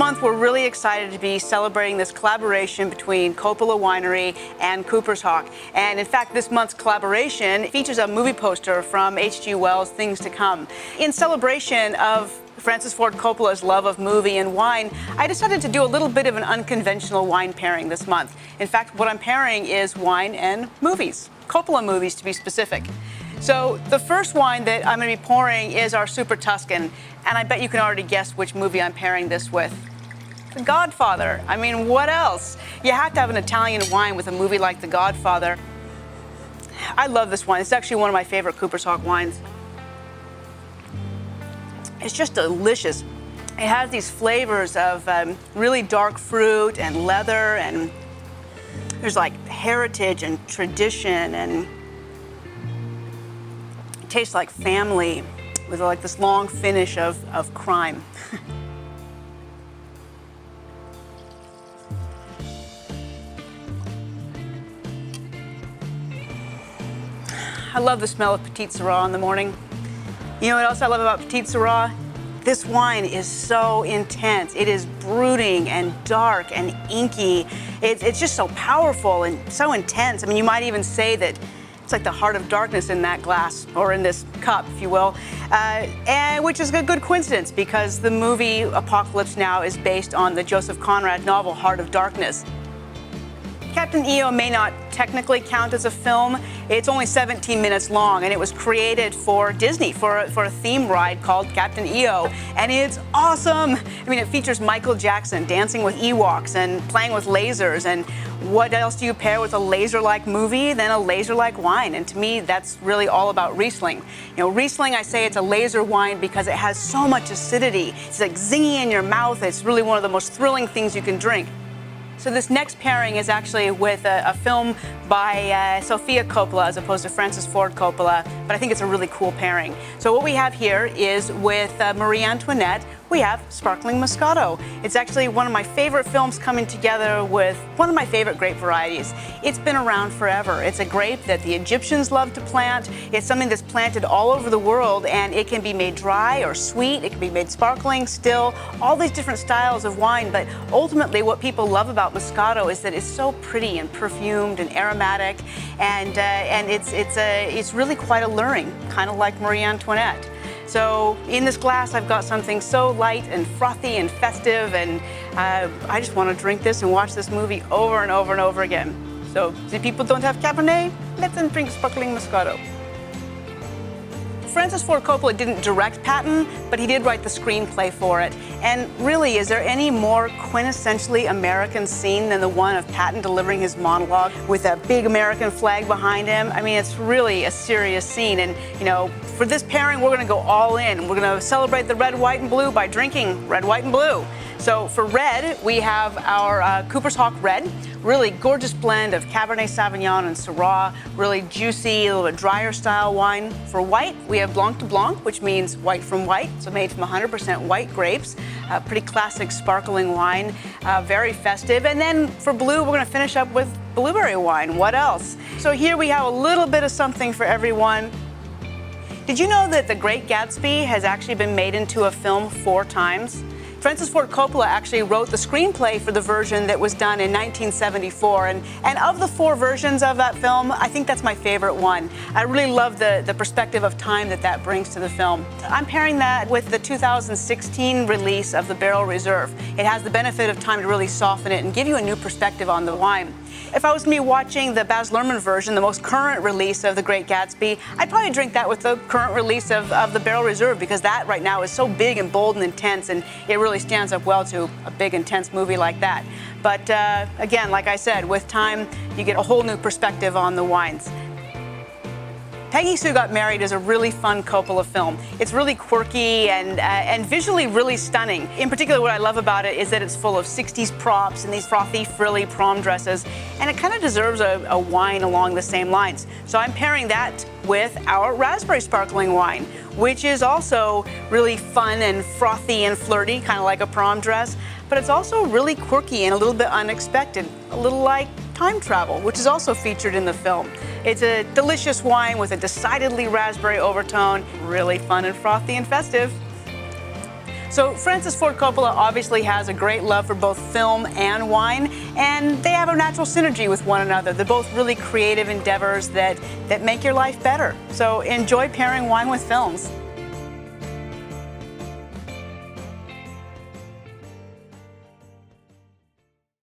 month, we're really excited to be celebrating this collaboration between Coppola Winery and Cooper's Hawk. And in fact, this month's collaboration features a movie poster from H.G. Wells' Things to Come. In celebration of Francis Ford Coppola's love of movie and wine, I decided to do a little bit of an unconventional wine pairing this month. In fact, what I'm pairing is wine and movies, Coppola movies to be specific. So the first wine that I'm going to be pouring is our Super Tuscan, and I bet you can already guess which movie I'm pairing this with. The Godfather. I mean, what else? You have to have an Italian wine with a movie like The Godfather. I love this wine. It's actually one of my favorite Cooper's Hawk wines. It's just delicious. It has these flavors of really dark fruit and leather, and there's like heritage and tradition, and it tastes like family with like this long finish of crime. I love the smell of Petite Sirah in the morning. You know what else I love about Petite Sirah? This wine is so intense. It is brooding and dark and inky. It's just so powerful and so intense. I mean, you might even say that it's like the heart of darkness in that glass, or in this cup, if you will, and which is a good coincidence because the movie Apocalypse Now is based on the Joseph Conrad novel Heart of Darkness. Captain EO may not technically count as a film. It's only 17 minutes long, and it was created for Disney for a theme ride called Captain EO, and it's awesome. I mean, it features Michael Jackson dancing with Ewoks and playing with lasers, and what else do you pair with a laser-like movie than a laser-like wine? And to me, that's really all about Riesling. You know, Riesling, I say it's a laser wine because it has so much acidity. It's like zingy in your mouth. It's really one of the most thrilling things you can drink. So this next pairing is actually with a film by Sofia Coppola as opposed to Francis Ford Coppola, but I think it's a really cool pairing. So what we have here is with Marie Antoinette, we have Sparkling Moscato. It's actually one of my favorite films coming together with one of my favorite grape varieties. It's been around forever. It's a grape that the Egyptians love to plant. It's something that's planted all over the world, and it can be made dry or sweet. It can be made sparkling, still, all these different styles of wine. But ultimately, what people love about Moscato is that it's so pretty and perfumed and aromatic, and it's really quite alluring, kind of like Marie Antoinette. So in this glass, I've got something so light and frothy and festive, and I just want to drink this and watch this movie over and over and over again. So if people don't have Cabernet, let them drink Sparkling Moscato. Francis Ford Coppola didn't direct Patton, but he did write the screenplay for it. And really, is there any more quintessentially American scene than the one of Patton delivering his monologue with a big American flag behind him? I mean, it's really a serious scene. And, you know, for this pairing, we're going to go all in. We're going to celebrate the red, white, and blue by drinking red, white, and blue. So for red, we have our Cooper's Hawk Red. Really gorgeous blend of Cabernet Sauvignon and Syrah, really juicy, a little bit drier style wine. For white, we have Blanc de Blanc, which means white from white, so made from 100% white grapes. Pretty classic sparkling wine, very festive. And then for blue, we're gonna finish up with blueberry wine. What else? So here we have a little bit of something for everyone. Did you know that The Great Gatsby has actually been made into a film 4 times? Francis Ford Coppola actually wrote the screenplay for the version that was done in 1974, and of the 4 versions of that film, I think that's my favorite one. I really love the perspective of time that brings to the film. I'm pairing that with the 2016 release of the Barrel Reserve. It has the benefit of time to really soften it and give you a new perspective on the wine. If I was to be watching the Baz Luhrmann version, the most current release of The Great Gatsby, I'd probably drink that with the current release of the Barrel Reserve, because that right now is so big and bold and intense, and it really stands up well to a big, intense movie like that. But again, like I said, with time, you get a whole new perspective on the wines. Peggy Sue Got Married is a really fun Coppola film. It's really quirky and visually really stunning. In particular, what I love about it is that it's full of 60s props and these frothy, frilly prom dresses, and it kind of deserves a wine along the same lines. So I'm pairing that with our raspberry sparkling wine, which is also really fun and frothy and flirty, kind of like a prom dress, but it's also really quirky and a little bit unexpected, a little like time travel, which is also featured in the film. It's a delicious wine with a decidedly raspberry overtone, really fun and frothy and festive. So Francis Ford Coppola obviously has a great love for both film and wine, and they have a natural synergy with one another. They're both really creative endeavors that make your life better. So enjoy pairing wine with films.